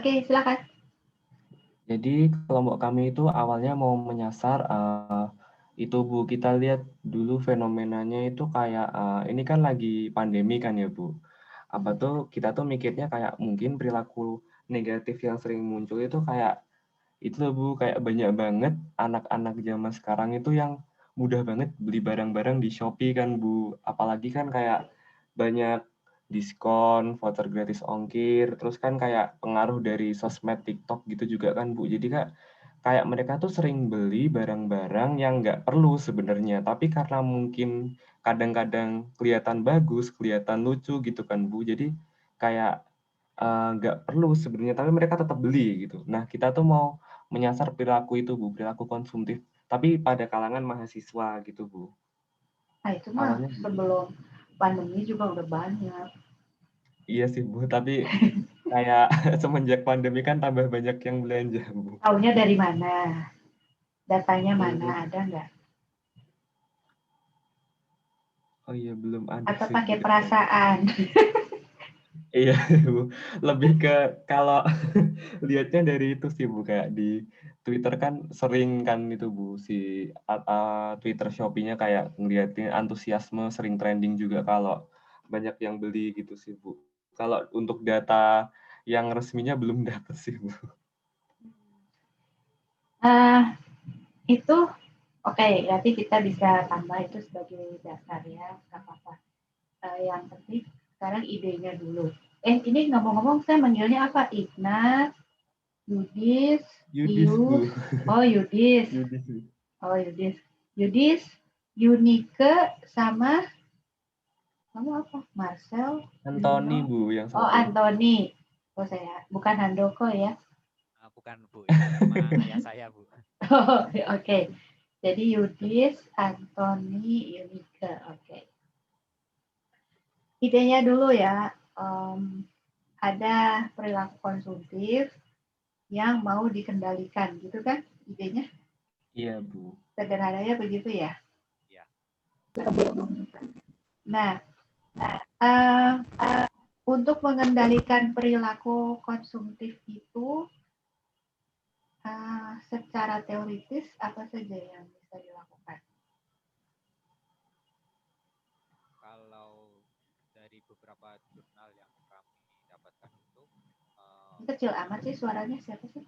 Oke, silakan. Jadi kelompok kami itu awalnya mau menyasar itu Bu, kita lihat dulu fenomenanya itu kayak ini kan lagi pandemi kan ya Bu. Apa tuh kita tuh mikirnya kayak mungkin perilaku negatif yang sering muncul itu kayak itu loh Bu, kayak banyak banget anak-anak zaman sekarang itu yang mudah banget beli barang-barang di Shopee kan Bu. Apalagi kan kayak banyak diskon, voucher gratis ongkir, terus kan kayak pengaruh dari sosmed TikTok gitu juga kan Bu. Jadi Kak, kayak mereka tuh sering beli barang-barang yang nggak perlu sebenarnya, tapi karena mungkin kadang-kadang kelihatan bagus, kelihatan lucu gitu kan Bu. Jadi kayak nggak perlu sebenarnya, tapi mereka tetap beli gitu. Nah, kita tuh mau menyasar perilaku itu Bu, perilaku konsumtif, tapi pada kalangan mahasiswa gitu Bu. Nah, itu mah Awalnya gitu. sebelum pandemi juga udah banyak. Iya sih Bu, tapi kayak semenjak pandemi kan tambah banyak yang belanja Bu. Taunya dari mana? Datanya mana? Hmm. Ada nggak? Oh iya belum ada Atau sih Bu pakai datanya. perasaan? Iya Bu, lebih ke kalau lihatnya dari itu sih Bu, kayak di Twitter kan sering kan itu Bu, si Twitter Shopee-nya kayak ngeliatin antusiasme sering trending juga kalau banyak yang beli gitu sih Bu. Kalau untuk data yang resminya belum dapet sih Bu. Ah, itu oke, berarti kita bisa tambah itu sebagai dasar ya, nggak apa-apa. Yang penting sekarang idenya dulu. Ini ngomong-ngomong saya manggilnya apa? Ignat, Yudis, Yudis Ius, Bu, oh Yudis, Yudis Bu. oh Yudis, Yudis, Yunike, sama kamu apa? Marcel, Antoni Yuno, Bu yang oh satu. Anthony. Oh saya, bukan Handoko ya. Bukan Bu, itu nama ayah saya Bu. Oh, oke. Jadi Yudis, Anthony, Yunike. Oke. Idenya dulu ya. Ada perilaku konsumtif yang mau dikendalikan, gitu kan? Idenya Iya Bu. sederhananya begitu ya. Ya. Nah, uh, untuk mengendalikan perilaku konsumtif itu secara teoritis apa saja yang bisa dilakukan? Kalau dari beberapa jurnal yang kami dapatkan itu kecil amat sih suaranya, siapa sih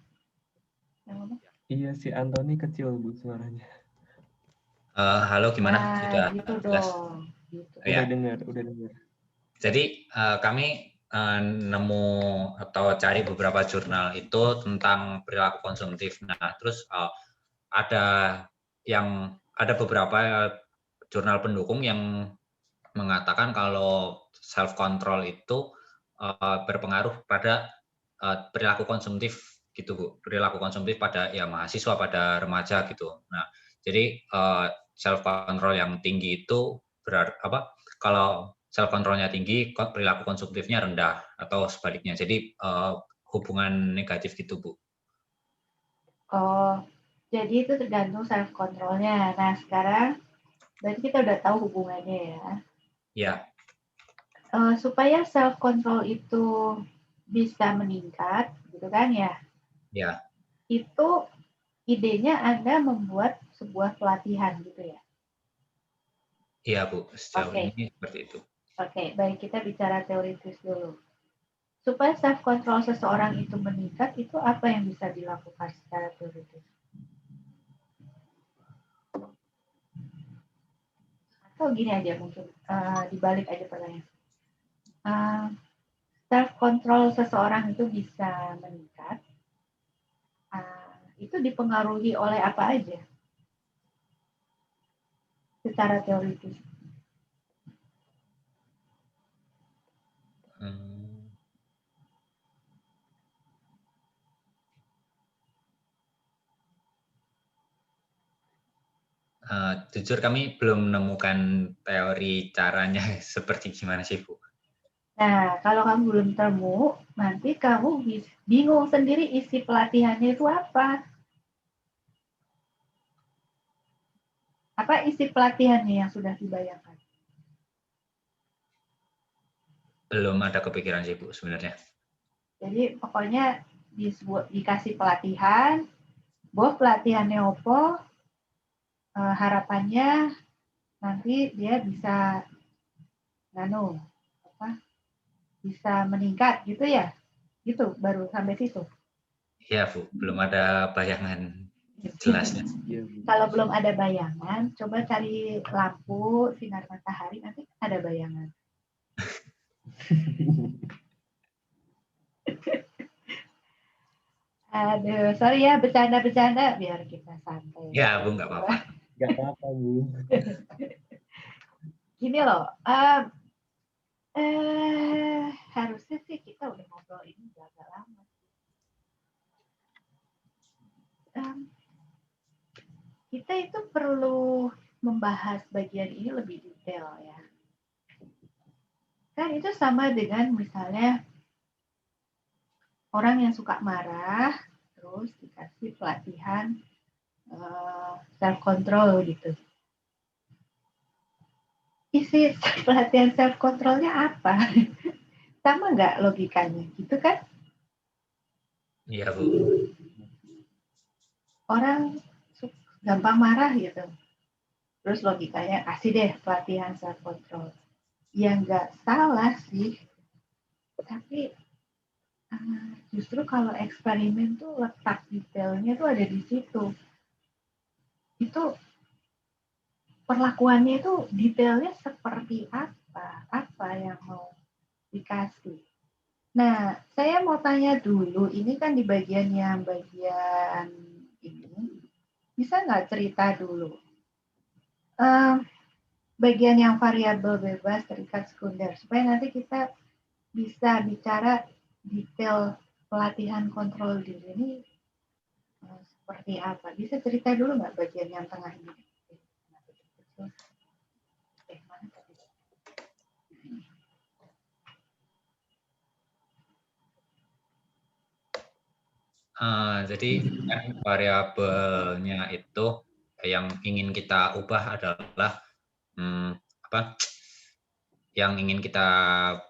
yang ngomong? Iya si Antoni kecil Bu suaranya. Halo, gimana? Nah, Sudah gitu jelas? dong. Gitu. Udah Ya. dengar, udah dengar. Jadi kami nemu atau cari beberapa jurnal itu tentang perilaku konsumtif. Nah, terus ada beberapa jurnal pendukung yang mengatakan kalau self control itu berpengaruh pada perilaku konsumtif gitu Bu, perilaku konsumtif pada ya mahasiswa, pada remaja gitu. Nah, jadi self control yang tinggi itu berarti apa? Kalau self controlnya tinggi, perilaku konsumtifnya rendah atau sebaliknya. Jadi hubungan negatif gitu Bu. Oh, jadi itu tergantung self controlnya. Nah, sekarang berarti kita udah tahu hubungannya ya. Ya. Supaya self control itu bisa meningkat, gitu kan ya? Ya. Itu idenya Anda membuat sebuah pelatihan gitu ya? Iya Bu, sejauh ini seperti itu. Oke, baik, kita bicara teoritis dulu. Supaya self control seseorang itu meningkat, itu apa yang bisa dilakukan secara teoritis? Atau gini aja mungkin, dibalik aja pertanyaan. Self control seseorang itu bisa meningkat, itu dipengaruhi oleh apa aja? Secara teoritis. Jujur kami belum menemukan teori caranya seperti gimana sih Bu. Nah, kalau kamu belum temu, nanti kamu bingung sendiri isi pelatihannya itu apa. Apa isi pelatihannya yang sudah dibayangkan? Belum ada kepikiran sih Bu sebenarnya. Jadi pokoknya dikasih pelatihan, boh pelatihannya opo, harapannya nanti dia bisa bisa meningkat gitu ya, gitu baru sampai situ. Iya Bu, belum ada bayangan jelasnya. Kalau belum ada bayangan, coba cari lampu sinar matahari, nanti ada bayangan. Aduh, sorry ya bercanda-bercanda biar kita santai. Ya Bu, nggak apa-apa. Nggak apa-apa, Bu. Gini loh, harusnya sih kita udah ngobrol ini agak lama. Kita itu perlu membahas bagian ini lebih detail ya. Kan itu sama dengan misalnya orang yang suka marah, terus dikasih pelatihan self control gitu. Isi pelatihan self controlnya apa? Sama nggak logikanya, gitu kan? Iya Bu. Orang gampang marah gitu. Terus logikanya kasih deh pelatihan self control. Ya nggak salah sih, tapi justru kalau eksperimen tuh letak detailnya tuh ada di situ. Itu perlakuannya itu detailnya seperti apa yang mau dikasih. Nah, saya mau tanya dulu, ini kan di bagian ini, bisa nggak cerita dulu? Bagian yang variabel bebas terikat sekunder, supaya nanti kita bisa bicara detail pelatihan kontrol diri ini seperti apa. Bisa cerita dulu nggak bagian yang tengah ini? Jadi kan variabelnya itu yang ingin kita ubah adalah yang ingin kita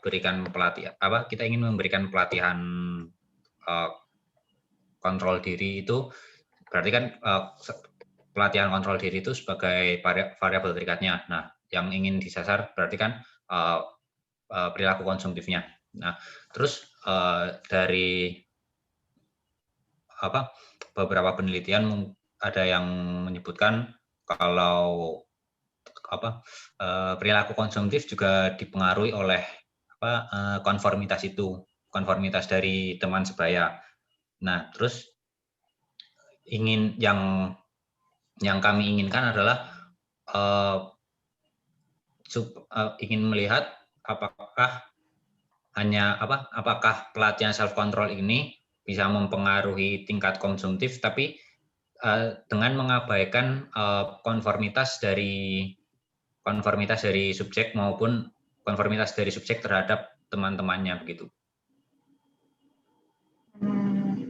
berikan pelatihan kita ingin memberikan pelatihan kontrol diri itu berarti kan pelatihan kontrol diri itu sebagai variabel terikatnya. Nah, yang ingin disasar berarti kan perilaku konsumtifnya. Nah, terus dari beberapa penelitian ada yang menyebutkan kalau perilaku konsumtif juga dipengaruhi oleh konformitas dari teman sebaya. Nah, terus yang kami inginkan adalah ingin melihat apakah pelatihan self control ini bisa mempengaruhi tingkat konsumtif, tapi dengan mengabaikan konformitas dari subjek maupun konformitas dari subjek terhadap teman-temannya begitu.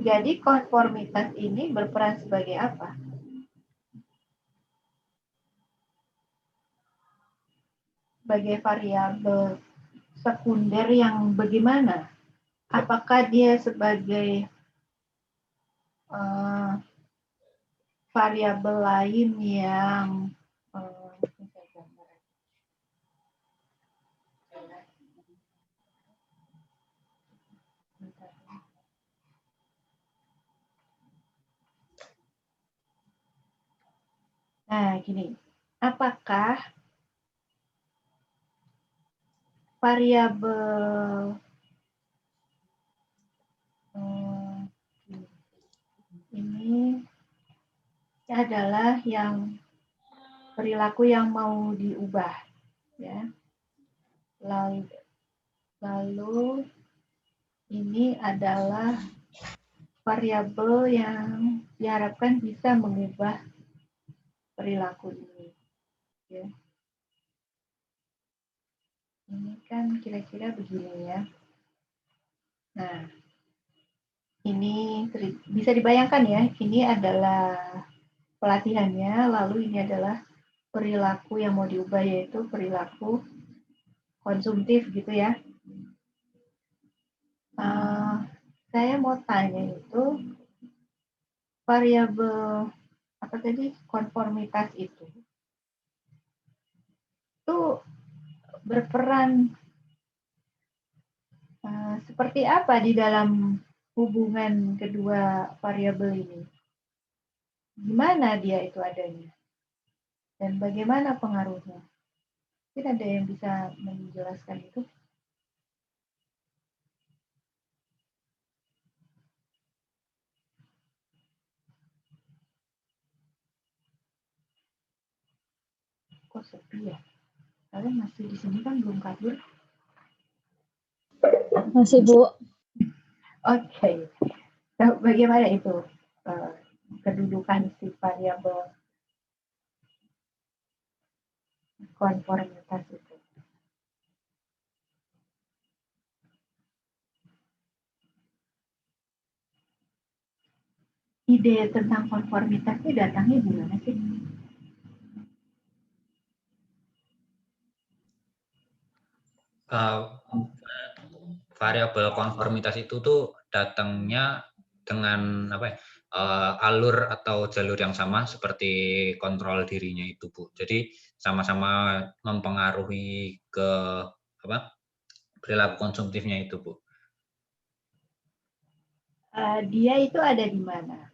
Jadi konformitas ini berperan sebagai apa? Sebagai variabel sekunder yang bagaimana? Apakah dia sebagai variabel lain yang gini, apakah variabel ini adalah yang perilaku yang mau diubah, ya. Lalu ini adalah variabel yang diharapkan bisa mengubah perilaku ini, ya. Ini kan kira-kira begini ya. Nah, ini bisa dibayangkan ya, ini adalah pelatihannya, lalu ini adalah perilaku yang mau diubah, yaitu perilaku konsumtif gitu ya. saya mau tanya itu variabel apa tadi konformitas itu berperan seperti apa di dalam hubungan kedua variabel ini? Gimana dia itu adanya? Dan bagaimana pengaruhnya? Mungkin ada yang bisa menjelaskan itu? Kok sepi ya? Kalian masih di sini kan belum kabur? Masih, Bu. Oke. Nah, bagaimana itu kedudukan si variabel konformitas itu? Ide tentang konformitas ini datangnya gimana sih? Variabel konformitas itu tuh datangnya dengan apa ya, alur atau jalur yang sama seperti kontrol dirinya itu, Bu. Jadi sama-sama mempengaruhi ke apa perilaku konsumtifnya itu, Bu. Dia itu ada di mana?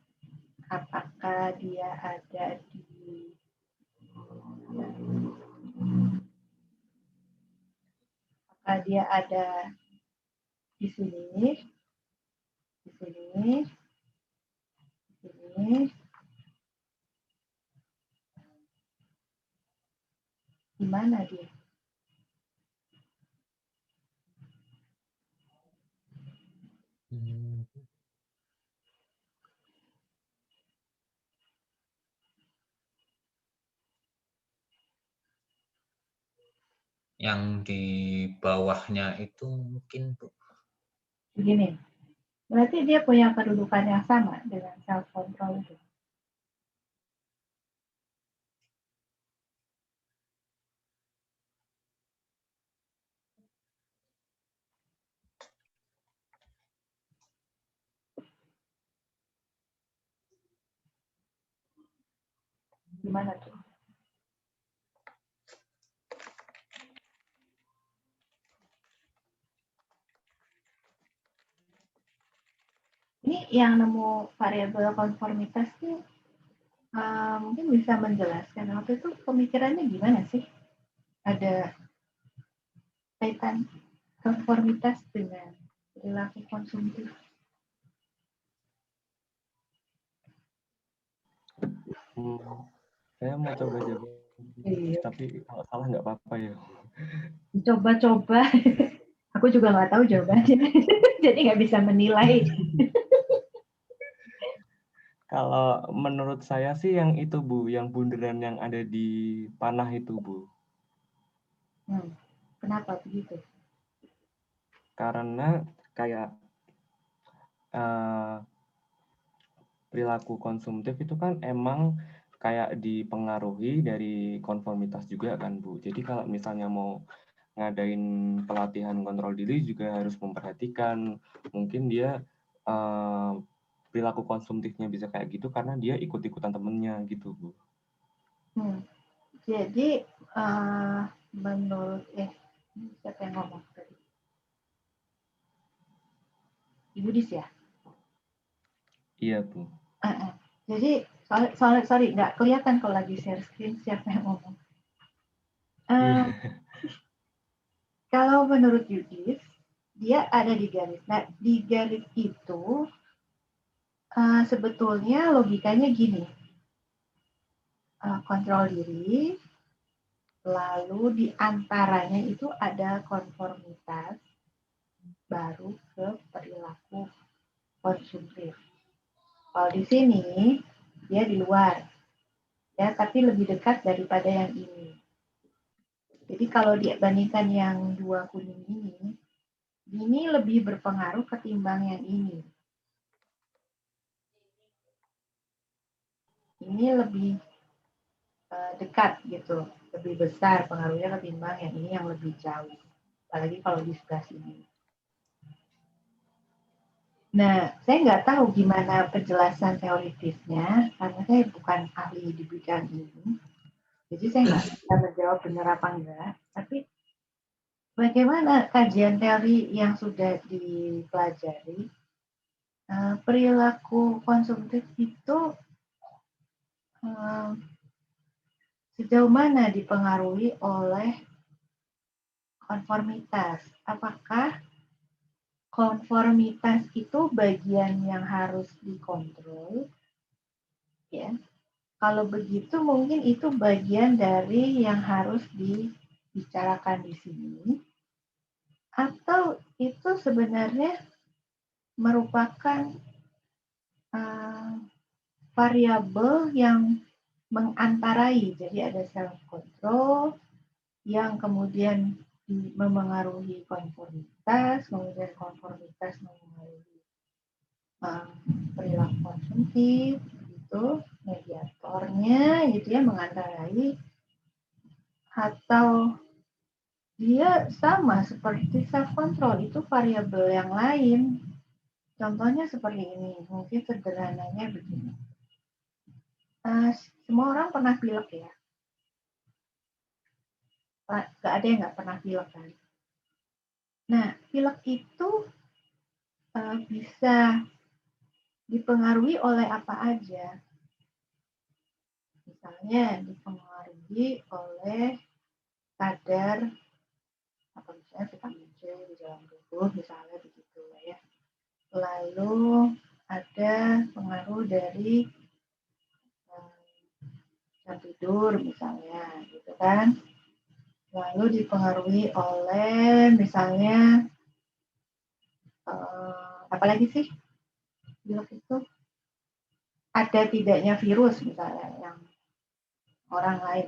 Apakah dia ada di di sini, di sini, di sini, di mana dia? Yang di bawahnya itu mungkin, Bu. Begini, berarti dia punya kedudukan yang sama dengan self control itu. Gimana tuh? Ini yang nemu variabel konformitas tuh mungkin bisa menjelaskan waktu itu pemikirannya gimana sih? Ada kaitan konformitas dengan perilaku konsumtif. Saya mau coba jawab, Iya. tapi kalau salah nggak apa-apa ya. Coba-coba. Aku juga nggak tahu jawabannya, jadi nggak bisa menilai. Kalau menurut saya sih yang itu, Bu, yang bunderan yang ada di panah itu, Bu. Kenapa begitu? Karena kayak perilaku konsumtif itu kan emang kayak dipengaruhi dari konformitas juga kan, Bu. Jadi kalau misalnya mau ngadain pelatihan kontrol diri juga harus memperhatikan mungkin dia perilaku konsumtifnya bisa kayak gitu karena dia ikut-ikutan temennya gitu, Bu. Jadi menurut siapa yang ngomong tadi? Ibu Dis ya? Iya, Bu. Jadi sorry nggak kelihatan kalau lagi share screen siapa yang ngomong. Kalau menurut Yudis, dia ada di garis. Nah, di garis itu sebetulnya logikanya gini. Kontrol diri, lalu di antaranya itu ada konformitas, baru ke perilaku konsumtif. Kalau di sini, dia di luar. Ya, tapi lebih dekat daripada yang ini. Jadi kalau dibandingkan yang dua kuning ini lebih berpengaruh ketimbang yang ini. Ini lebih dekat gitu, lebih besar pengaruhnya ketimbang yang ini yang lebih jauh. Apalagi kalau di sebelah sini. Nah, saya nggak tahu gimana penjelasan teoritisnya, karena saya bukan ahli di bidang ini. Jadi saya nggak bisa menjawab benar apa enggak. Tapi bagaimana kajian teori yang sudah dipelajari, perilaku konsumtif itu sejauh mana dipengaruhi oleh konformitas? Apakah konformitas itu bagian yang harus dikontrol? Ya, kalau begitu mungkin itu bagian dari yang harus dibicarakan di sini. Atau itu sebenarnya merupakan variabel yang mengantarai. Jadi ada self control yang kemudian memengaruhi konformitas, kemudian konformitas memengaruhi perilaku konsumtif, itu mediatornya gitu ya, mengantarai, atau dia sama seperti self control, itu variabel yang lain. Contohnya seperti ini, mungkin sederhananya begini. Semua orang pernah pilek ya? Gak ada yang nggak pernah pilek kan? Nah, pilek itu bisa dipengaruhi oleh apa aja? Misalnya dipengaruhi oleh kadar apa misalnya vitamin C di dalam tubuh, misalnya begitu ya. Lalu ada pengaruh dari jam tidur misalnya, gitu kan. Lalu dipengaruhi oleh misalnya apalagi sih pilek itu, ada tidaknya virus misalnya yang orang lain,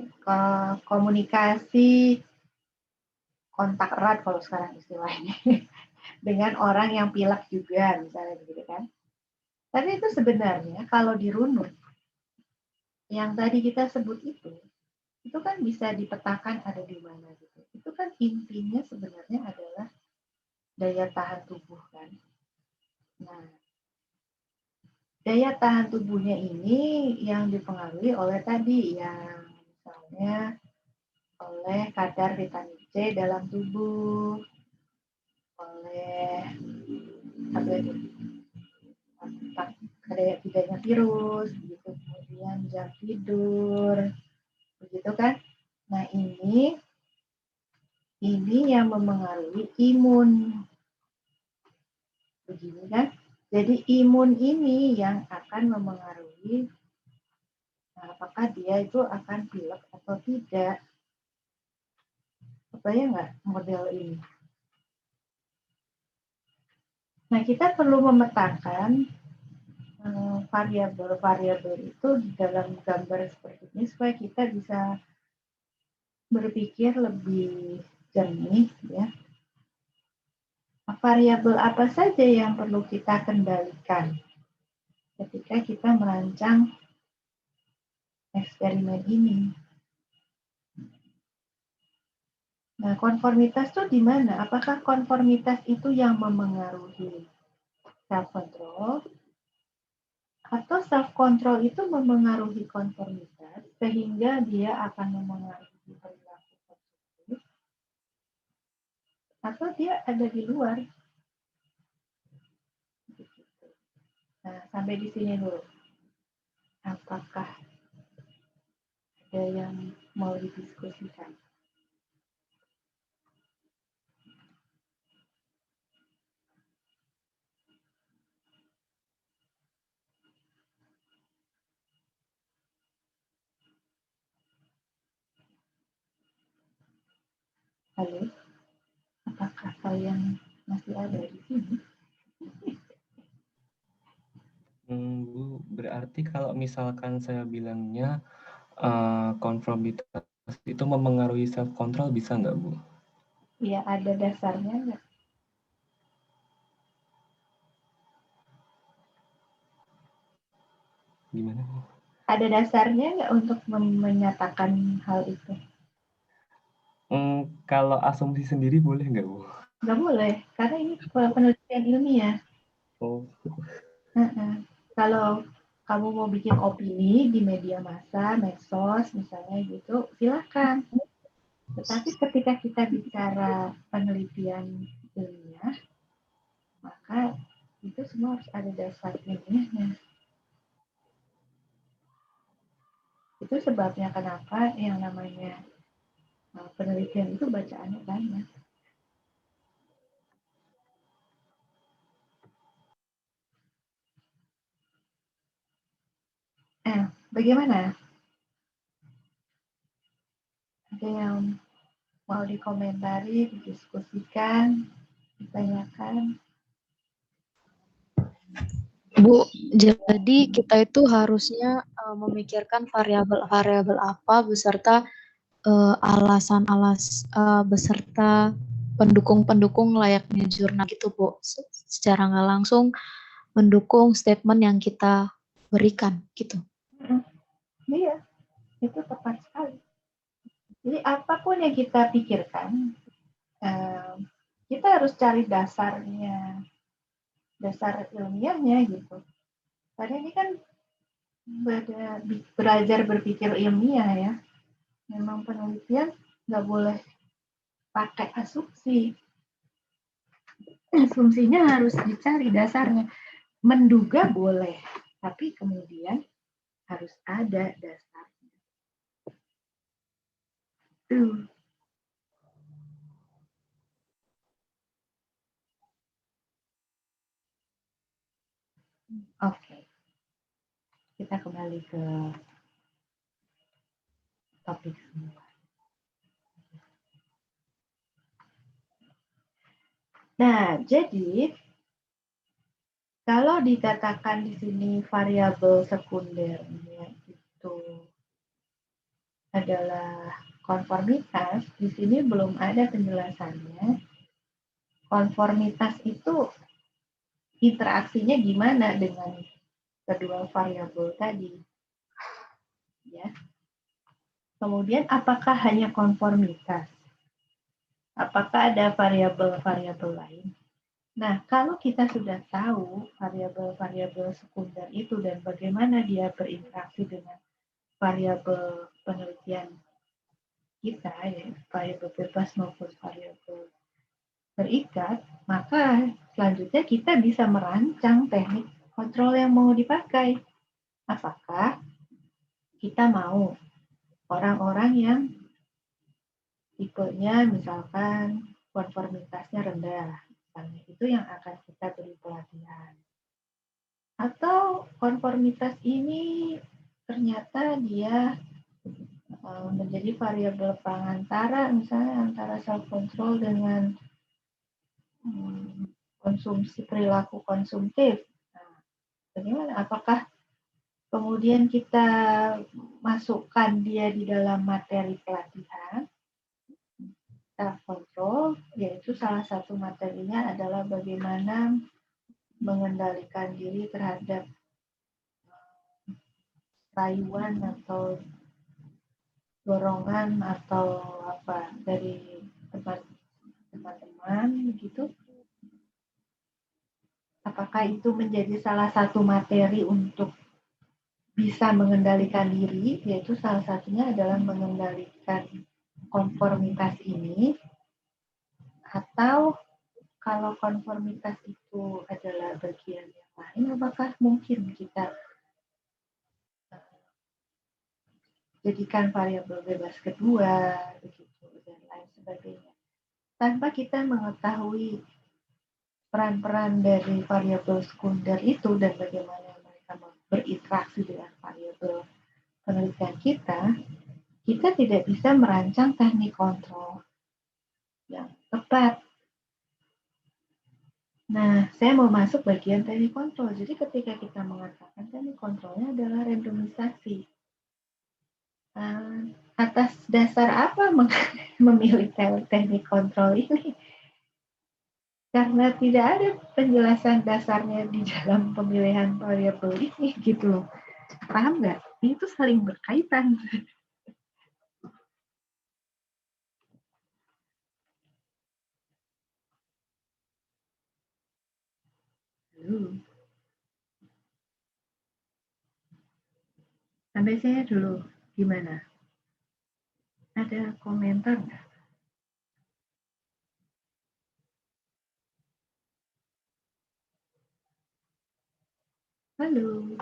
komunikasi kontak erat kalau sekarang istilahnya dengan orang yang pilek juga misalnya begitu kan. Tapi itu sebenarnya kalau dirunut yang tadi kita sebut itu kan bisa dipetakan ada di mana gitu. Itu kan intinya sebenarnya adalah daya tahan tubuh kan. Nah, daya tahan tubuhnya ini yang dipengaruhi oleh tadi yang misalnya oleh kadar vitamin C dalam tubuh, oleh tidaknya virus, begitu, kemudian jam tidur, begitu kan. Nah ini yang memengaruhi imun, begini kan. Jadi imun ini yang akan memengaruhi apakah dia itu akan pilek atau tidak. Kebayang nggak model ini? Nah, kita perlu memetakan variabel-variabel itu di dalam gambar seperti ini supaya kita bisa berpikir lebih jernih ya. Variabel apa saja yang perlu kita kendalikan ketika kita merancang eksperimen ini. Nah, konformitas itu di mana? Apakah konformitas itu yang memengaruhi self control? Atau self control itu memengaruhi konformitas sehingga dia akan memengaruhi perilaku konsumtif, atau dia ada di luar? Nah, sampai di sini dulu. Apakah ada yang mau didiskusikan? Halo, apakah kalian masih ada di sini? Bu, berarti kalau misalkan saya bilangnya konformitas itu memengaruhi self control, bisa nggak, Bu? Ya, ada dasarnya nggak? Gimana, Bu? Ada dasarnya nggak untuk menyatakan hal itu? Kalau asumsi sendiri boleh nggak, Bu? Nggak boleh, karena ini penelitian ilmiah. Oh, Kalau kamu mau bikin opini di media massa, medsos misalnya gitu, silakan. Tetapi ketika kita bicara penelitian ilmiah, maka itu semua harus ada dasar ilmiahnya. Itu sebabnya kenapa yang namanya penelitian itu bacaannya banyak. Bagaimana? Ada yang mau dikomentari, didiskusikan, ditanyakan? Bu, jadi kita itu harusnya memikirkan variabel-variabel apa beserta beserta pendukung-pendukung layaknya jurnal gitu, Bu. Secara nggak langsung mendukung statement yang kita berikan gitu. Iya, itu tepat sekali. Jadi apapun yang kita pikirkan, kita harus cari dasarnya, dasar ilmiahnya gitu. Karena ini kan belajar berpikir ilmiah ya. Memang penelitian nggak boleh pakai asumsi. Asumsinya harus dicari dasarnya. Menduga boleh, tapi kemudian harus ada dasarnya. Oke. Kita kembali ke topik semula. Nah, jadi kalau dikatakan di sini variabel sekundernya itu adalah konformitas, di sini belum ada penjelasannya. Konformitas itu interaksinya gimana dengan kedua variabel tadi? Ya. Kemudian apakah hanya konformitas? Apakah ada variabel-variabel lain? Nah, kalau kita sudah tahu variabel-variabel sekunder itu dan bagaimana dia berinteraksi dengan variabel penelitian kita, ya, variabel bebas maupun variabel terikat, maka selanjutnya kita bisa merancang teknik kontrol yang mau dipakai. Apakah kita mau orang-orang yang tipenya misalkan konformitasnya rendah, misalnya itu yang akan kita beri pelatihan. Atau konformitas ini ternyata dia menjadi variabel pengantara misalnya antara self control dengan konsumsi perilaku konsumtif. Nah, bagaimana? Apakah kemudian kita masukkan dia di dalam materi pelatihan self control, yaitu salah satu materinya adalah bagaimana mengendalikan diri terhadap rayuan atau dorongan atau apa dari teman-teman begitu. Apakah itu menjadi salah satu materi untuk bisa mengendalikan diri, yaitu salah satunya adalah mengendalikan konformitas ini, atau kalau konformitas itu adalah bagian yang lain, apakah mungkin kita jadikan variabel bebas kedua, begitu, dan lain sebagainya. Tanpa kita mengetahui peran-peran dari variabel sekunder itu dan bagaimana mereka berinteraksi dengan variabel penelitian kita tidak bisa merancang teknik kontrol yang tepat. Nah, saya mau masuk bagian teknik kontrol. Jadi ketika kita mengatakan teknik kontrolnya adalah randomisasi, atas dasar apa memilih teknik kontrol ini? Karena tidak ada penjelasan dasarnya di dalam pemilihan variabel ini, gitu loh. Paham nggak? Itu saling berkaitan. Halo. Sampai saya dulu, gimana? Ada komentar nggak? Halo.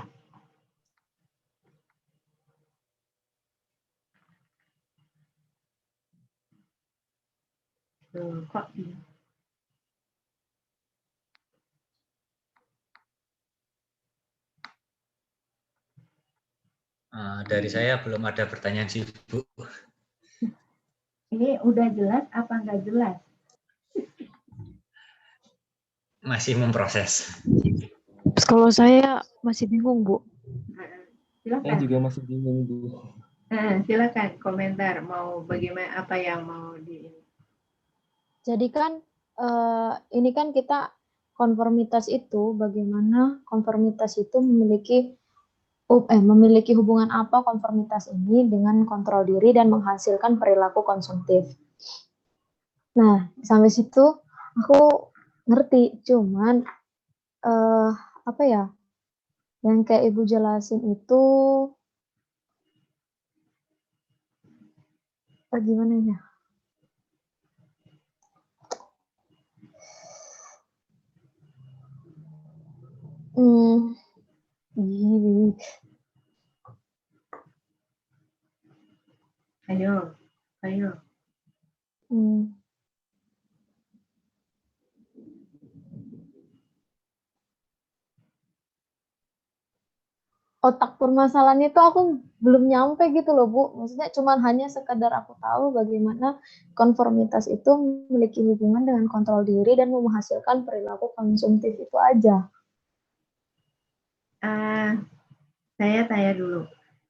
Loh, kok di Dari saya belum ada pertanyaan sih, Bu. ini udah jelas apa nggak jelas? Masih memproses. Kalau saya masih bingung, Bu. Saya Silakan. juga masih bingung, Bu. Silakan komentar mau bagaimana, apa yang mau di. Jadi kan ini kan kita konformitas itu bagaimana konformitas itu memiliki hubungan apa konformitas ini dengan kontrol diri dan menghasilkan perilaku konsumtif. Nah, sampai situ aku ngerti, cuman apa ya? Yang kayak Ibu jelasin itu gimana ya? Ayo. Otak permasalahannya itu aku belum nyampe gitu loh, Bu. Maksudnya cuman hanya sekedar aku tahu bagaimana konformitas itu memiliki hubungan dengan kontrol diri dan menghasilkan perilaku konsumtif itu aja. Saya tanya dulu.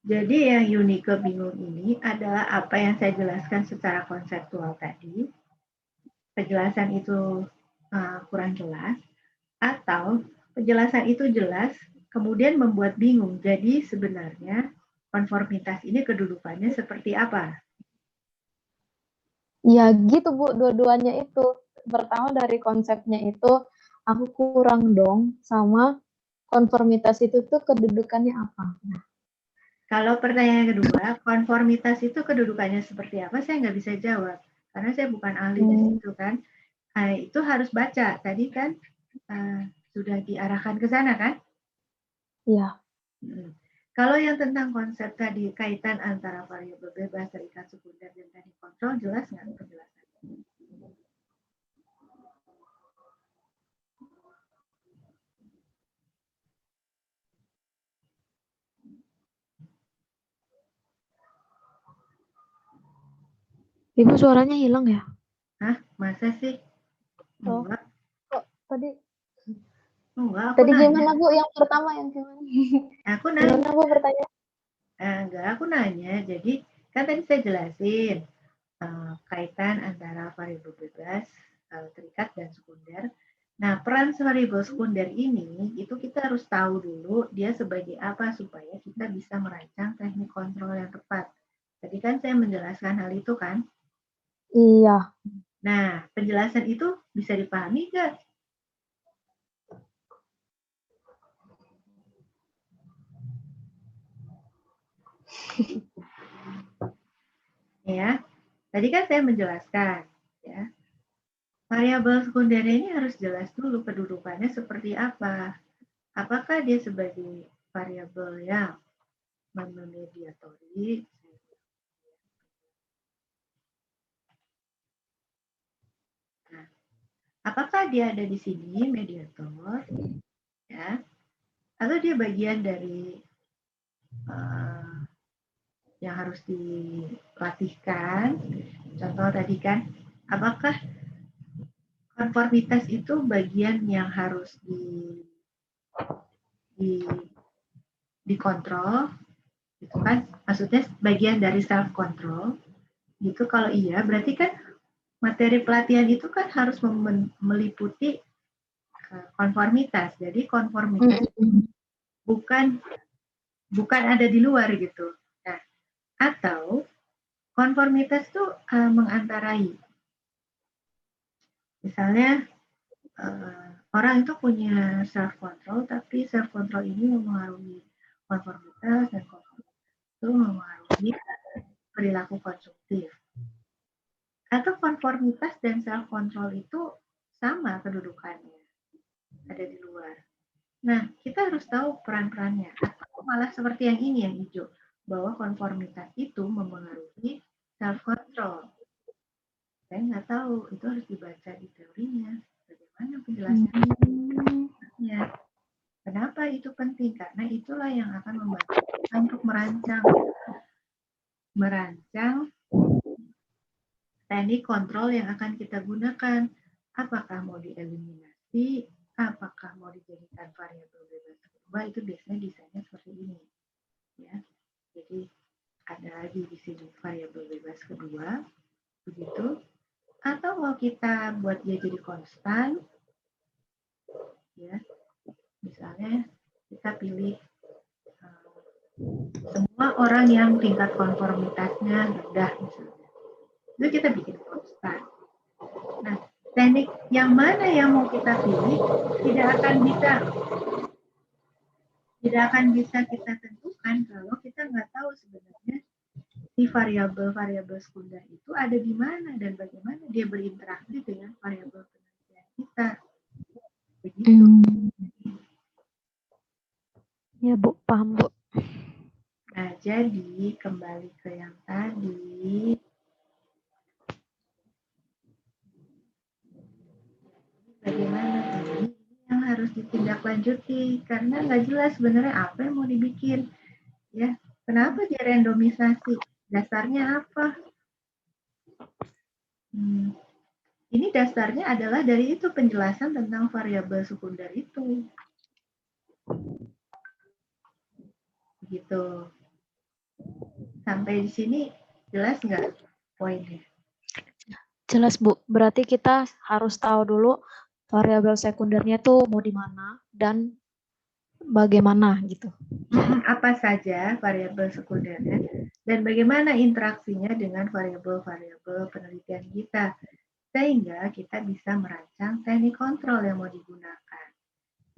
Jadi yang Yunike bingung ini adalah apa yang saya jelaskan secara konseptual tadi. Penjelasan itu kurang jelas, atau penjelasan itu jelas kemudian membuat bingung. Jadi sebenarnya konformitas ini kedudukannya seperti apa? Ya gitu, Bu, dua-duanya itu. Pertama dari konsepnya itu aku kurang dong sama konformitas itu tuh kedudukannya apa. Nah, kalau pertanyaan kedua, konformitas itu kedudukannya seperti apa? Saya nggak bisa jawab karena saya bukan ahli di situ kan. Itu harus baca. Tadi kan sudah diarahkan ke sana kan? Iya. Kalau yang tentang konsep tadi kaitan antara variabel bebas, terikat sekunder, dan teknik kontrol, jelas nggak penjelasannya? Ibu suaranya hilang ya? Hah? Masa sih? Oh. Enggak. Kok tadi? Enggak, aku Tadi nanya. gimana, Bu? Yang pertama yang gimana? Aku nanya. Gimana, Bu, pertanyaan? Enggak, aku nanya. Jadi, kan tadi saya jelasin kaitan antara variabel bebas, terikat, dan sekunder. Nah, peran variabel sekunder ini, itu kita harus tahu dulu dia sebagai apa supaya kita bisa merancang teknik kontrol yang tepat. Tadi kan saya menjelaskan hal itu kan? Iya. Nah, penjelasan itu bisa dipahami nggak? Ya, tadi kan saya menjelaskan, ya. Variabel sekunder ini harus jelas dulu kedudukannya seperti apa. Apakah dia sebagai variabel yang memediatori, nah, apakah dia ada di sini mediator, ya, atau dia bagian dari yang harus dilatihkan? Contoh tadi kan, apakah konformitas itu bagian yang harus dikontrol, gitu kan? Maksudnya bagian dari self control, gitu. Kalau iya, berarti kan materi pelatihan itu kan harus meliputi konformitas. Jadi konformitas bukan ada di luar gitu. Nah, atau konformitas itu mengantarai. Misalnya orang itu punya self control, tapi self control ini mempengaruhi konformitas dan konformitas itu mempengaruhi perilaku konsumtif. Atau konformitas dan self control itu sama kedudukannya, ada di luar. Nah, kita harus tahu peran-perannya. Atau malah seperti yang ini, yang hijau, bahwa konformitas itu mempengaruhi self control. Saya nggak tahu, itu harus dibaca di teorinya. Bagaimana penjelasannya? Kenapa itu penting? Karena itulah yang akan membantu kita untuk merancang teknik kontrol yang akan kita gunakan. Apakah mau dieliminasi, apakah mau dijadikan variabel bebas kedua, itu biasanya desainnya seperti ini. Ya. Jadi ada lagi di sini variabel bebas kedua, begitu. Atau mau kita buat dia jadi konstan, ya. Misalnya kita pilih semua orang yang tingkat konformitasnya rendah misalnya. Itu kita bikin konstan. Nah, teknik yang mana yang mau kita pilih tidak akan bisa kita tentukan kalau kita nggak tahu sebenarnya si variabel-variabel sekunder itu ada di mana dan bagaimana dia berinteraksi dengan variabel penelitian kita. Begitu. Ya Bu, paham Bu. Nah, jadi kembali ke yang tadi. Bagaimana tadi yang harus ditindaklanjuti? Karena nggak jelas sebenarnya apa yang mau dibikin. Ya, kenapa dia randomisasi? Dasarnya apa? Ini dasarnya adalah dari itu penjelasan tentang variabel sekunder itu. Begitu. Sampai di sini jelas nggak poinnya? Jelas Bu, berarti kita harus tahu dulu variabel sekundernya tuh mau di mana dan bagaimana gitu. Apa saja variabel sekundernya dan bagaimana interaksinya dengan variabel-variabel penelitian kita sehingga kita bisa merancang teknik kontrol yang mau digunakan.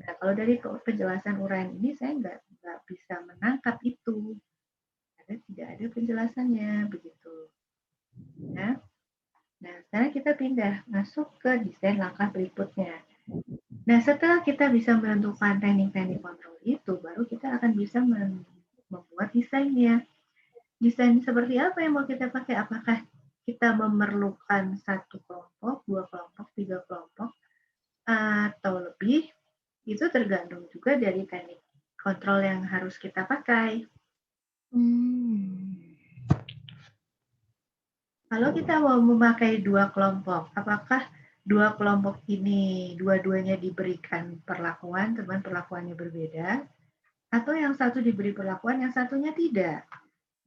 Nah, kalau dari penjelasan uraian ini saya nggak bisa menangkap itu karena tidak ada penjelasannya begitu. Ya. Nah, sekarang kita pindah masuk ke desain langkah berikutnya. Nah, setelah kita bisa menentukan teknik-teknik kontrol itu, baru kita akan bisa membuat desainnya. Desain seperti apa yang mau kita pakai? Apakah kita memerlukan 1 kelompok, 2 kelompok, 3 kelompok, atau lebih? Itu tergantung juga dari teknik kontrol yang harus kita pakai. Kalau kita mau memakai 2 kelompok, apakah 2 kelompok ini dua-duanya diberikan perlakuan, teman perlakuannya berbeda, atau yang satu diberi perlakuan, yang satunya tidak?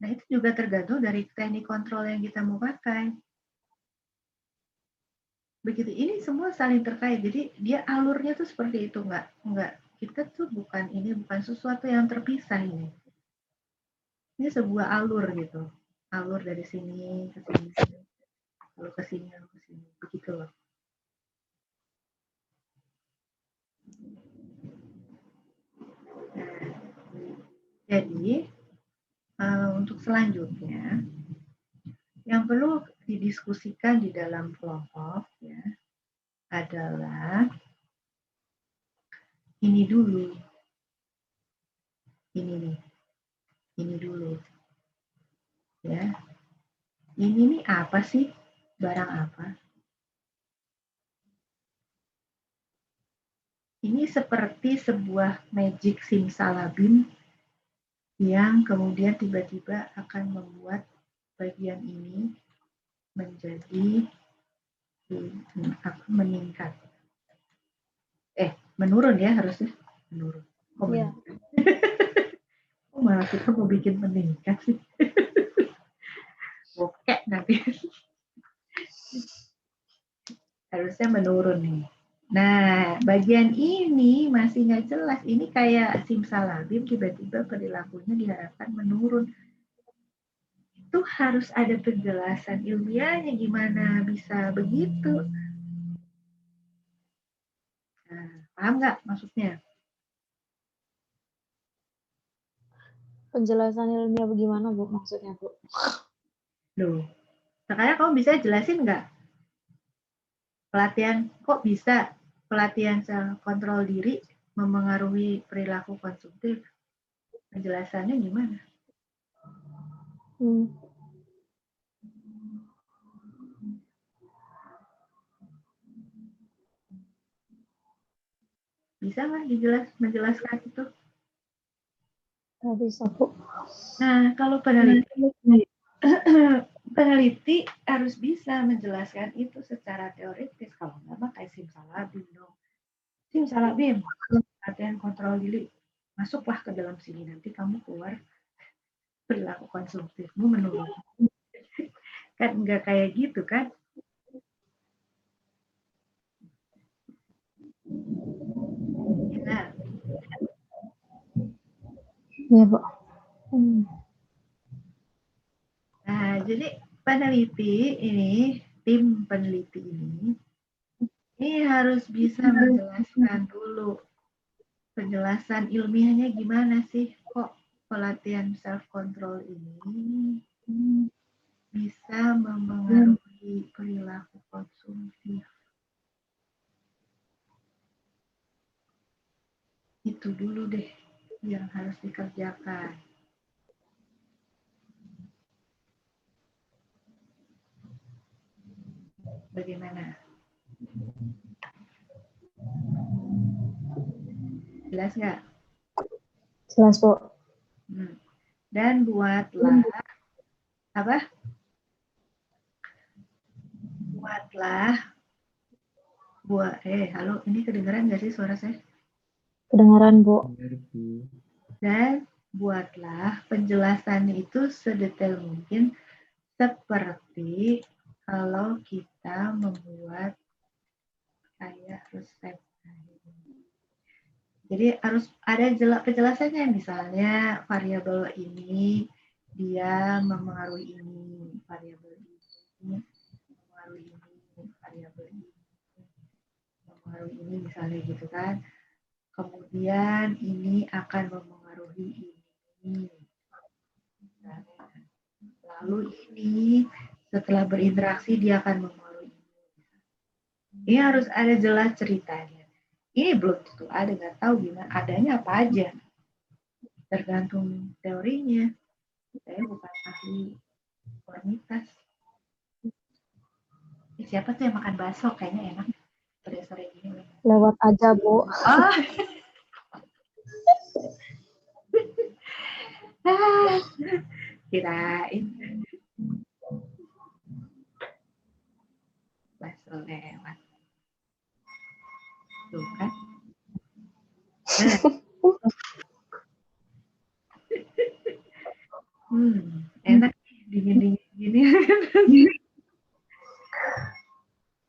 Nah, itu juga tergantung dari teknik kontrol yang kita mau pakai. Begitu, ini semua saling terkait. Jadi dia alurnya tuh seperti itu, enggak. Kita tuh bukan sesuatu yang terpisah ini. Ini sebuah alur gitu. Alur dari sini ke sini, lalu ke sini, lalu ke sini. Begitu loh. Nah, jadi untuk selanjutnya yang perlu didiskusikan di dalam kelompok ya adalah ini dulu. Ini dulu. Ya. Ini nih apa sih? Barang apa? Ini seperti sebuah magic simsalabim yang kemudian tiba-tiba akan membuat bagian ini menjadi meningkat. Menurun ya harusnya. Menurun. Oh, Iya. Oh, malah kita mau bikin meningkat sih. Oke, nanti. Harusnya menurun nih. Nah, bagian ini masih nggak jelas. Ini kayak simsalabim, tiba-tiba perilakunya diharapkan menurun. Itu harus ada penjelasan ilmiahnya gimana bisa begitu. Nah, paham nggak maksudnya? Penjelasan ilmiah bagaimana, Bu? Maksudnya, Bu? Loh, sekarang kamu bisa jelasin nggak? Pelatihan, kok bisa pelatihan self kontrol diri memengaruhi perilaku konsumtif? Penjelasannya gimana? Bisa nggak menjelaskan itu? Nggak bisa, Bu. Nah, kalau peneliti harus bisa menjelaskan itu secara teoritis. Kalau nggak mah kayak simsalabim dong. Simsalabim, latihan kontrol diri. Masuklah ke dalam sini, nanti kamu keluar perilaku konsumtifmu menurun. Kan nggak kayak gitu kan? Nah, Iya, Bu. nah, jadi peneliti ini, tim peneliti ini harus bisa menjelaskan dulu. Penjelasan ilmiahnya gimana sih? Kok pelatihan self control ini bisa memengaruhi perilaku konsumtif? Itu dulu deh yang harus dikerjakan. Bagaimana? Jelas nggak? Jelas, Bu. Dan buatlah apa? Halo, ini kedengeran nggak sih suara saya? Kedengaran, Bu. Dan buatlah penjelasannya itu sedetail mungkin seperti kalau kita membuat kayak resep. Jadi harus ada penjelasannya, misalnya variabel ini dia mempengaruhi ini, variabel ini mempengaruhi ini, variabel ini mempengaruhi ini, misalnya gitu kan. Kemudian ini akan mempengaruhi ini. Lalu ini setelah berinteraksi dia akan mempengaruhi ini. Ini harus ada jelas ceritanya. Ini belum tentu ada, nggak tahu gimana adanya apa aja. Tergantung teorinya. Saya bukan ahli komunitas. Siapa tuh yang makan bakso? Kayaknya enak. Sore-sore gini. Lewat aja, Bu. Kirain. Bakso lewat. Tuh kan. Enak dingin-dingin gini.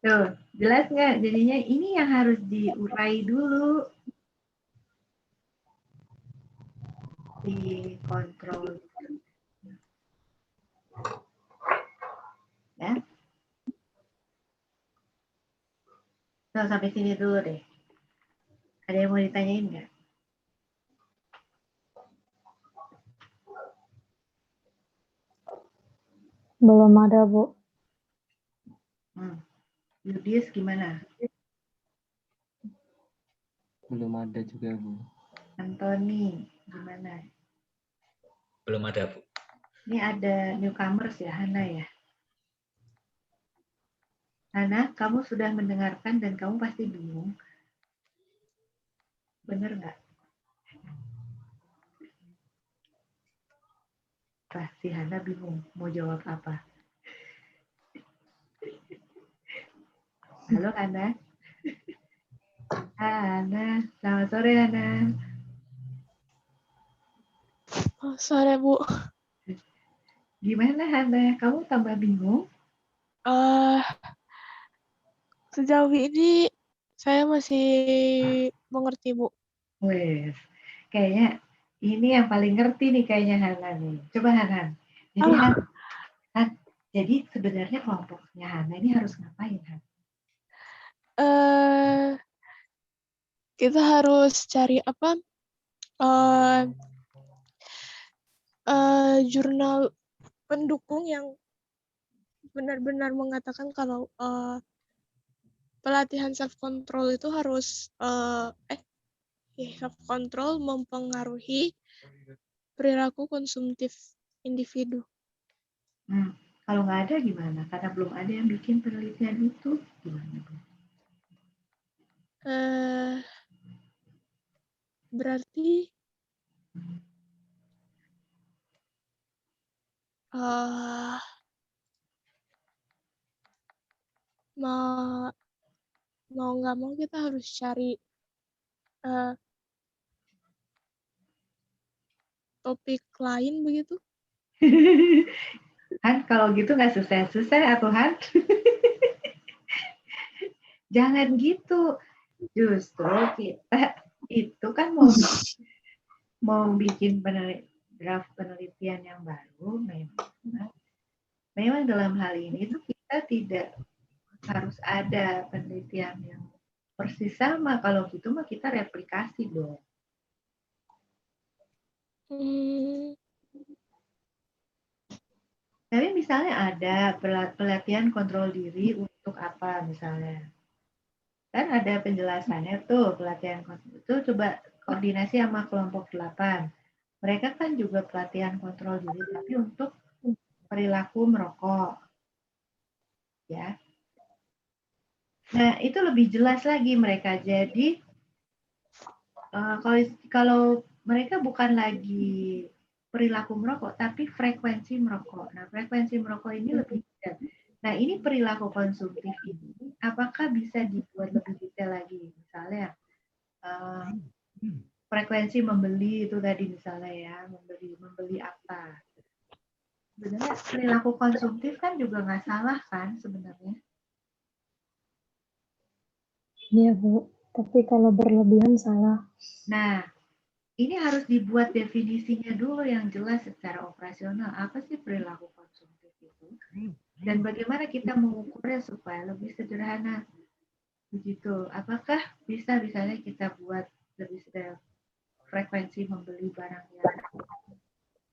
Tuh, jelas nggak? Jadinya ini yang harus diurai dulu. Dikontrol. Ya. So, sampai sini dulu deh. Ada yang mau ditanyain nggak? Belum ada, Bu. Yudis gimana? Belum ada juga, Bu. Antoni gimana? Belum ada, Bu. Ini ada newcomers ya, Hana ya? Hana, kamu sudah mendengarkan dan kamu pasti bingung. Bener nggak? Pasti Hana bingung mau jawab apa. Halo Hana. Hana, selamat sore Hana. Sore, Bu. Gimana Hana? Kamu tambah bingung? Sejauh ini saya masih mengerti, Bu. Wes, kayaknya ini yang paling ngerti nih kayaknya Hana nih. Coba Hana. Jadi jadi sebenarnya kelompoknya Hana ini harus ngapain Han? kita harus cari apa? Jurnal pendukung yang benar-benar mengatakan kalau pelatihan self control itu harus self control mempengaruhi perilaku konsumtif individu. Kalau nggak ada gimana? Karena belum ada yang bikin penelitian itu, gimana? Berarti mau nggak mau kita harus cari topik lain begitu. Han, kalau gitu nggak susah-susah atau Han? Jangan gitu. Justru kita itu kan mau bikin draft penelitian yang baru, memang dalam hal ini itu kita tidak harus ada penelitian yang persis sama. Kalau gitu mah kita replikasi dong. Tapi misalnya ada pelatihan kontrol diri untuk apa misalnya. Kan ada penjelasannya tuh, pelatihan kontrol itu coba koordinasi sama kelompok 8. Mereka kan juga pelatihan kontrol diri, tapi untuk perilaku merokok. Ya. Nah, itu lebih jelas lagi mereka. Jadi, kalau mereka bukan lagi perilaku merokok, tapi frekuensi merokok. Nah, frekuensi merokok ini lebih detail. Nah, ini perilaku konsumtif ini, apakah bisa dibuat lebih detail lagi? Misalnya, frekuensi membeli itu tadi misalnya ya, membeli apa? Sebenarnya perilaku konsumtif kan juga nggak salah kan sebenarnya? Iya Bu, tapi kalau berlebihan salah. Nah, ini harus dibuat definisinya dulu yang jelas secara operasional. Apa sih perilaku konsumtif itu? Dan bagaimana kita mengukurnya supaya lebih sederhana? Begitu. Apakah bisa misalnya kita buat lebih sederhana frekuensi membeli barang yang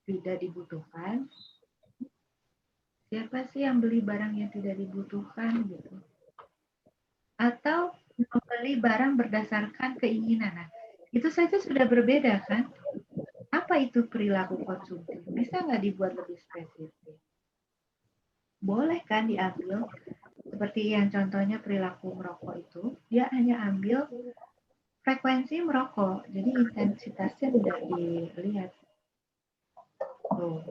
tidak dibutuhkan? Siapa sih yang beli barang yang tidak dibutuhkan gitu? Atau membeli barang berdasarkan keinginan? Nah, itu saja sudah berbeda kan? Apa itu perilaku konsumtif? Bisa nggak dibuat lebih spesifik? Boleh kan diambil? Seperti yang contohnya perilaku merokok itu, dia hanya ambil frekuensi merokok, jadi intensitasnya tidak dilihat. Tuh.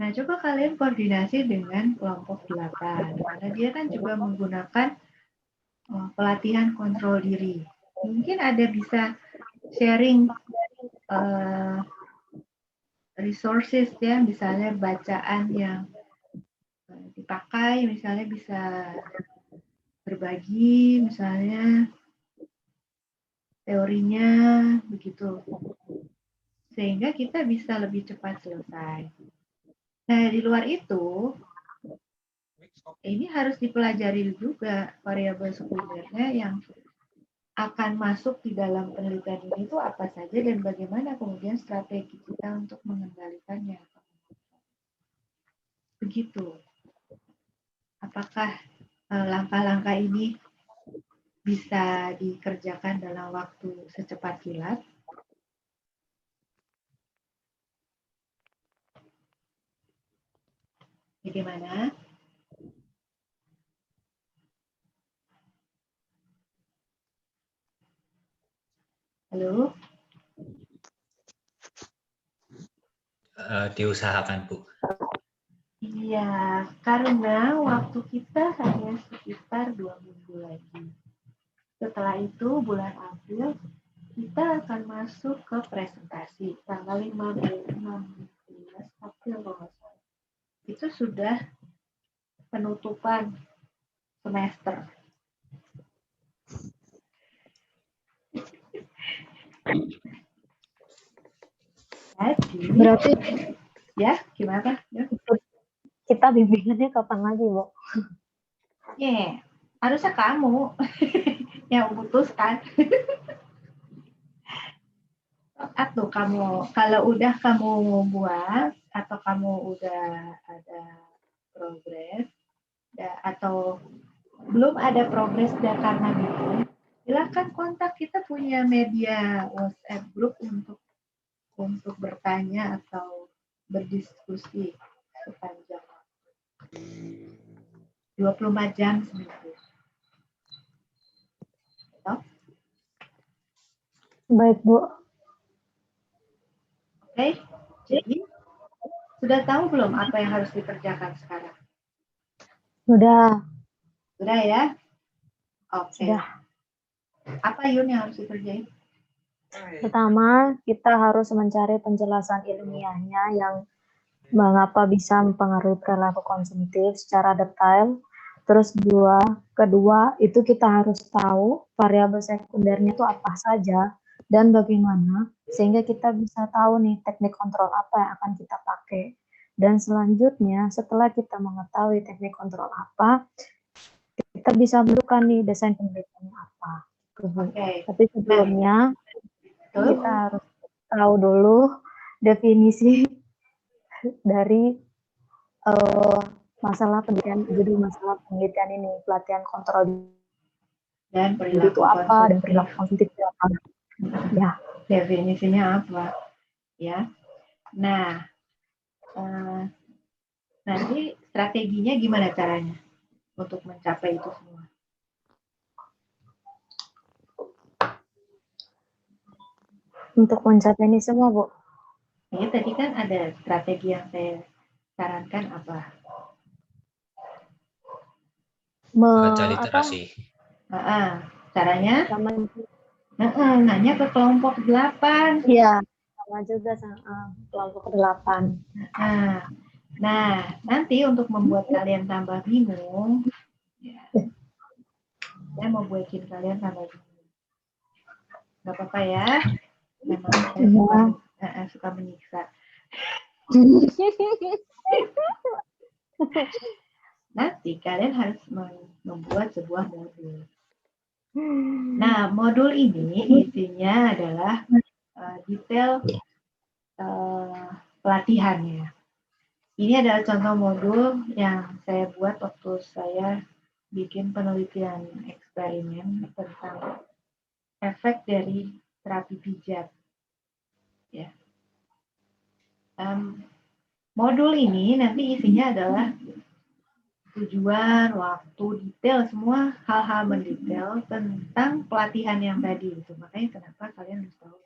Nah, coba kalian koordinasi dengan kelompok 8, karena dia kan juga menggunakan pelatihan kontrol diri. Mungkin ada bisa sharing resources ya, misalnya bacaan yang dipakai, misalnya bisa berbagi, misalnya teorinya begitu, sehingga kita bisa lebih cepat selesai. Nah, di luar itu, ini harus dipelajari juga variabel sekunder yang akan masuk di dalam penelitian ini itu apa saja dan bagaimana kemudian strategi kita untuk mengendalikannya. Begitu. Apakah langkah-langkah ini bisa dikerjakan dalam waktu secepat kilat? Bagaimana? Halo? Diusahakan, Bu. Iya, karena waktu kita hanya sekitar 2 minggu lagi. Setelah itu, bulan April, kita akan masuk ke presentasi. Tanggal 16 April, kalau nggak salah. Itu sudah penutupan semester. Jadi, Berarti ya gimana? Ya. Kita bimbingannya kapan lagi, Bu? Harusnya kamu yang memutuskan. Atau kamu, kalau udah kamu buat atau kamu udah ada progres atau belum ada progres dan karena bingung, silakan kontak, kita punya media WhatsApp group untuk bertanya atau berdiskusi sepanjang 24 jam seminggu. Baik, Bu. Oke, jadi sudah tahu belum apa yang harus dikerjakan sekarang? Sudah. Sudah ya? Oke. Sudah. Apa Yun yang harus dikerjain? Pertama, kita harus mencari penjelasan ilmiahnya yang mengapa bisa mempengaruhi perilaku konsumtif secara detail. Terus kedua itu kita harus tahu variabel sekundernya itu apa saja dan bagaimana, sehingga kita bisa tahu nih teknik kontrol apa yang akan kita pakai. Dan selanjutnya, setelah kita mengetahui teknik kontrol apa, kita bisa menentukan nih desain penelitiannya apa. Oke. Tapi sebelumnya, kita harus tahu dulu definisi dari masalah penelitian, judul masalah penelitian ini, pelatihan kontrol dan diri itu apa, dan perilaku konsumtif itu apa. Ya. Definisinya apa? Ya. Nah, nanti strateginya gimana caranya untuk mencapai itu semua? Untuk mencapai ini semua, Bu? Ya, tadi kan ada strategi yang saya sarankan apa? Baca literasi. Caranya? Sama, nanya ke kelompok 8. Iya, sama juga sama kelompok 8. Nah, nanti untuk membuat kalian tambah bingung, ya, saya mau buatin kalian tambah bingung. Gak apa-apa ya, memang saya suka menyiksa. Nanti kalian harus membuat sebuah modul. Nah, modul ini isinya adalah detail pelatihannya. Ini adalah contoh modul yang saya buat waktu saya bikin penelitian eksperimen tentang efek dari terapi pijat. Ya. Modul ini nanti isinya adalah tujuan, waktu, detail, semua hal-hal mendetail tentang pelatihan yang tadi. Itu makanya kenapa kalian harus tahu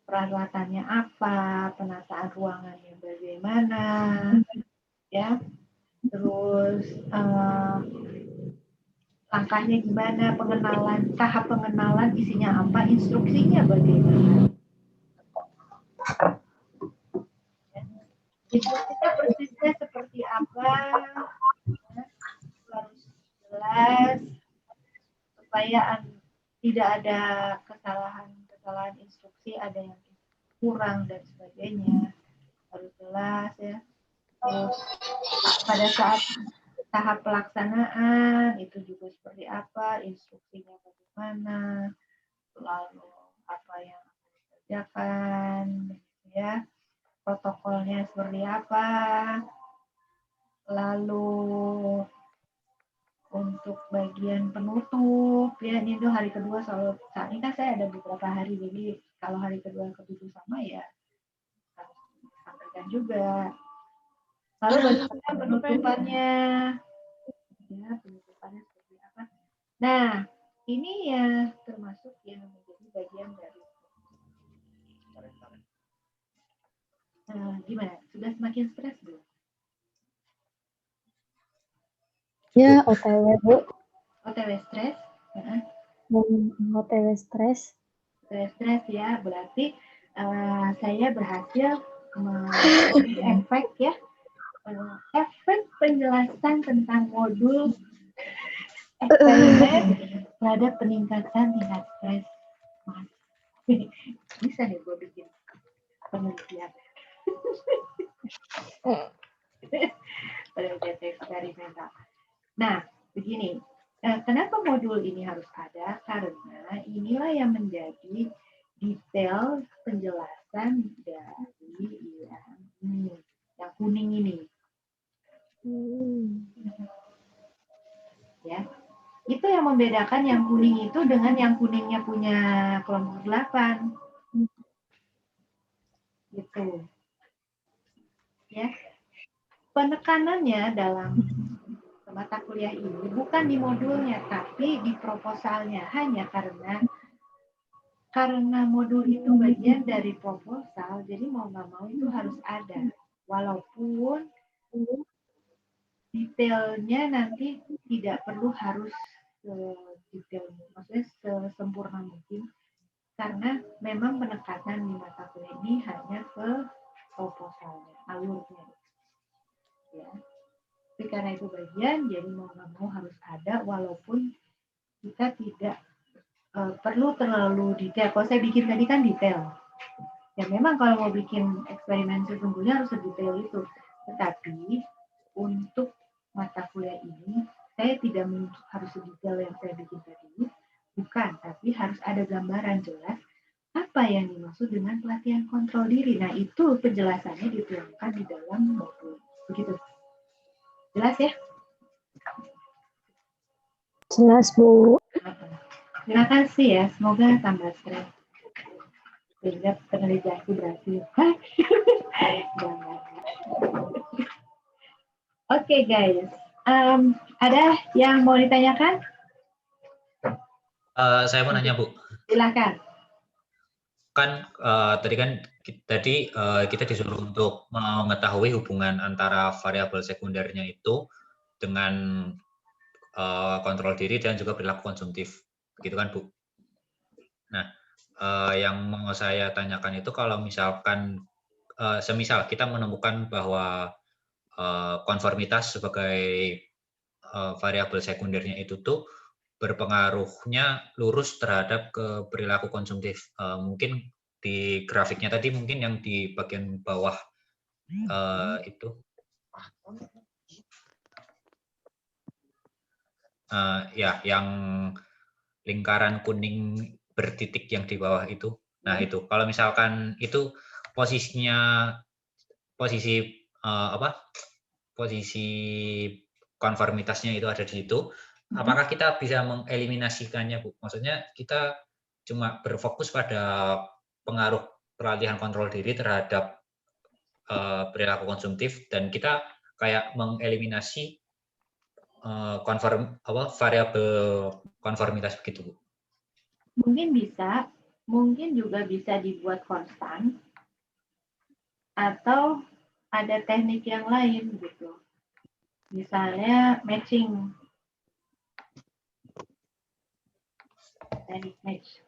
peralatannya apa, penataan ruangannya bagaimana, ya, terus langkahnya gimana, pengenalan, tahap pengenalan isinya apa, instruksinya bagaimana. Instruksinya persisnya seperti apa, harus jelas supaya tidak ada kesalahan instruksi, ada yang kurang dan sebagainya, harus jelas ya. Terus pada saat tahap pelaksanaan itu juga seperti apa, instruksinya bagaimana, lalu apa yang akan dikerjakan, ya, protokolnya seperti apa, lalu untuk bagian penutup, ya ini tuh hari kedua, soal saat ini kan saya ada beberapa hari, jadi kalau hari kedua ketujuh sama ya harus sampaikan juga. Lalu bagaimana penutupannya, ya penutupannya seperti apa. Nah, ini ya termasuk yang menjadi bagian dari. Gimana? Sudah semakin stres belum? Ya, OTW, Bu. OTW stres? OTW stres. Stres ya, berarti saya berhasil efek ya, efek penjelasan tentang modul eksperimen terhadap peningkatan tingkat stres. Bisa nih gue bikin penelitian. Penelitian eksperimental. Nah, begini, kenapa modul ini harus ada? Karena inilah yang menjadi detail penjelasan dari yang kuning ini. Ya, itu yang membedakan yang kuning itu dengan yang kuningnya punya kelompok 8. Gitu. Ya. Penekanannya dalam mata kuliah ini bukan di modulnya, tapi di proposalnya. Hanya karena modul itu bagian dari proposal, jadi mau nggak mau itu harus ada. Walaupun detailnya nanti tidak perlu harus detail, maksudnya sesempurna mungkin, karena memang penekanan di mata kuliah ini hanya ke proposalnya, alurnya. Ya. Tapi karena itu bagian, jadi mau nggak mau harus ada, walaupun kita tidak perlu terlalu detail. Kalau saya bikin tadi kan detail. Ya memang kalau mau bikin eksperimen sesungguhnya harus sedetail itu. Tetapi untuk mata kuliah ini, saya tidak harus sedetail yang saya bikin tadi. Bukan, tapi harus ada gambaran jelas apa yang dimaksud dengan pelatihan kontrol diri. Nah itu penjelasannya dituangkan di dalam modul. Begitu. Jelas ya? Jelas, Bu. Terima kasih ya, semoga tambah stres. Sehingga penelitianku berhasil. Oke guys, ada yang mau ditanyakan? Saya mau nanya, Bu. Silakan. Kan tadi kita disuruh untuk mengetahui hubungan antara variabel sekundernya itu dengan kontrol diri dan juga perilaku konsumtif, begitu kan, Bu? Nah, yang mau saya tanyakan itu kalau misalkan semisal kita menemukan bahwa konformitas sebagai variabel sekundernya itu tuh berpengaruhnya lurus terhadap ke perilaku konsumtif. Mungkin di grafiknya tadi mungkin yang di bagian bawah itu ya yang lingkaran kuning bertitik yang di bawah itu. Nah itu kalau misalkan itu posisi konformitasnya itu ada di situ. Apakah kita bisa mengeliminasikannya, Bu? Maksudnya kita cuma berfokus pada pengaruh pelatihan kontrol diri terhadap perilaku konsumtif dan kita kayak mengeliminasi variabel konformitas begitu, Bu? Mungkin bisa, mungkin juga bisa dibuat konstan atau ada teknik yang lain gitu. Misalnya matching. Teknik match.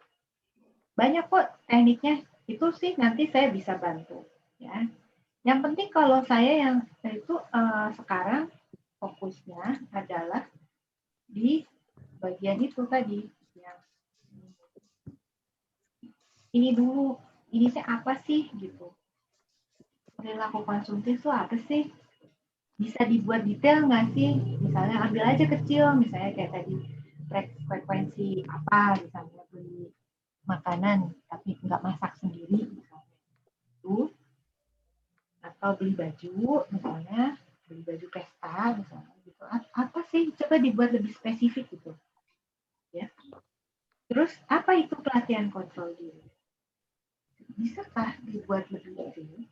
Banyak kok tekniknya, itu sih nanti saya bisa bantu ya. Yang penting kalau saya yang itu sekarang fokusnya adalah di bagian itu tadi yang ini dulu, ini sih apa sih gitu. Perilaku konsumtif itu apa sih? Bisa dibuat detail nggak sih? Misalnya ambil aja kecil, misalnya kayak tadi frekuensi apa, misalnya beli makanan tapi nggak masak sendiri, misalnya itu, atau beli baju, misalnya beli baju pesta, misalnya gitu. Apa sih? Coba dibuat lebih spesifik gitu, ya. Terus apa itu pelatihan kontrol diri? Bisakah dibuat lebih detail?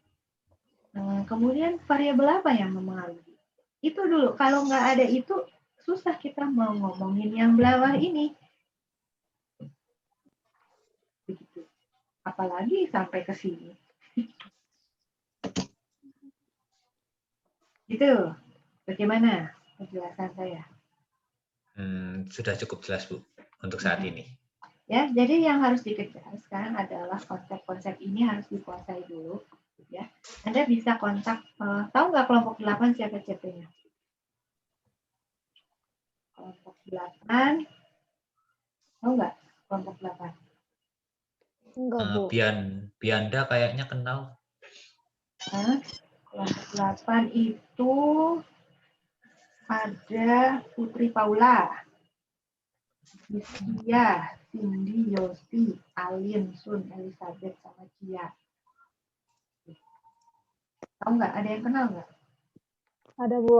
Kemudian variabel apa yang mempengaruhi? Itu dulu. Kalau nggak ada itu, susah kita mau ngomongin yang bawah ini. Begitu. Apalagi sampai ke sini. Gitu. Bagaimana penjelasan saya? Sudah cukup jelas, Bu, untuk saat ini. Ya, jadi yang harus dikejar sekarang adalah konsep-konsep ini harus dikuasai dulu. Ya, Anda bisa kontak, tahu nggak kelompok 8 siapa CP-nya? Kelompok 8, tahu nggak kelompok 8? Enggak, Bu. Bianda kayaknya kenal. Nah, kelompok 8 itu ada Putri Paula, Cynthia, Cindy, Yosi, Alin, Sun, Elizabeth, sama Cia. Tahu nggak? Ada yang kenal nggak? Ada Bu,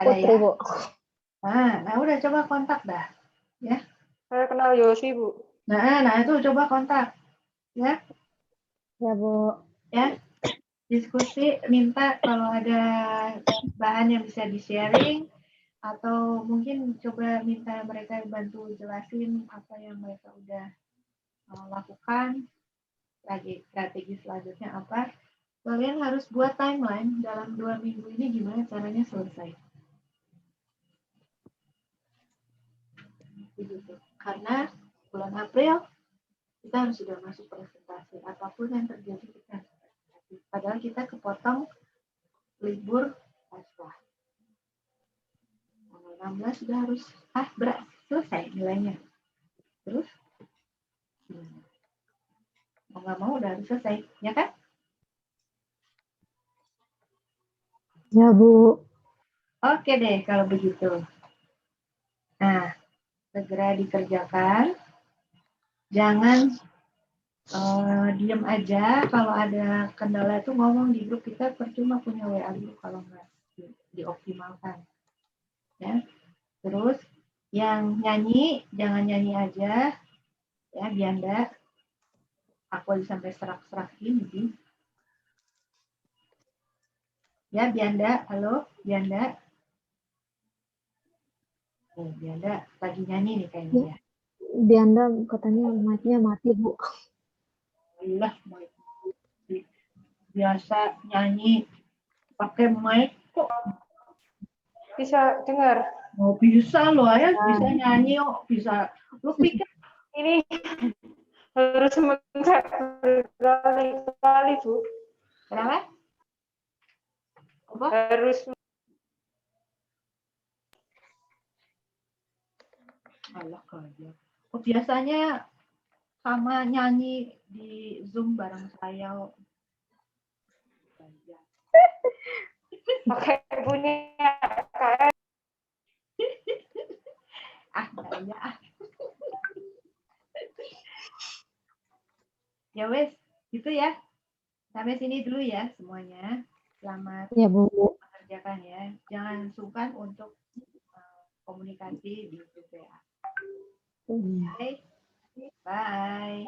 Ada Putri ya? Bu. Nah udah coba kontak dah. Ya. Saya kenal Yosi, Bu. Nah itu coba kontak. Ya. Ya Bu. Ya. Diskusi, minta kalau ada bahan yang bisa di-sharing, atau mungkin coba minta mereka bantu jelasin apa yang mereka udah lakukan, lagi strategi selanjutnya apa. Kalian harus buat timeline dalam 2 minggu ini gimana caranya selesai. Begitu. Karena bulan April kita harus sudah masuk presentasi. Apapun yang terjadi kita harus presentasi. Padahal kita kepotong libur Paskah. Tanggal 16 sudah harus selesai nilainya. Terus mau nggak mau udah harus selesai, ya kan? Ya Bu. Oke deh kalau begitu. Nah, segera dikerjakan. Jangan diem aja. Kalau ada kendala itu ngomong di grup, kita percuma punya WA grup kalau nggak dioptimalkan. Ya. Terus yang nyanyi jangan nyanyi aja, ya Bianda. Aku sampai serak-serak gini. Ya Bianda, halo Bianda. Bianda lagi nyanyi nih kayaknya ya. Bianda katanya mic-nya mati Bu. Lah, biasa nyanyi pakai mic kok. Bisa dengar? Oh, bisa loh ya, bisa nyanyi kok, bisa. Lu pikir Ini harus mencet berkali-kali, Bu. kenapa? Apa? Harus Alah kagak. Oh, biasanya sama nyanyi di Zoom bareng saya. pakai punya kayak Enggak ya. Ya wes, gitu ya. Sampai sini dulu ya semuanya. Selamat Ya Bu. mengerjakan ya. Jangan sungkan untuk komunikasi di grup WA. Iya. Oke. Bye.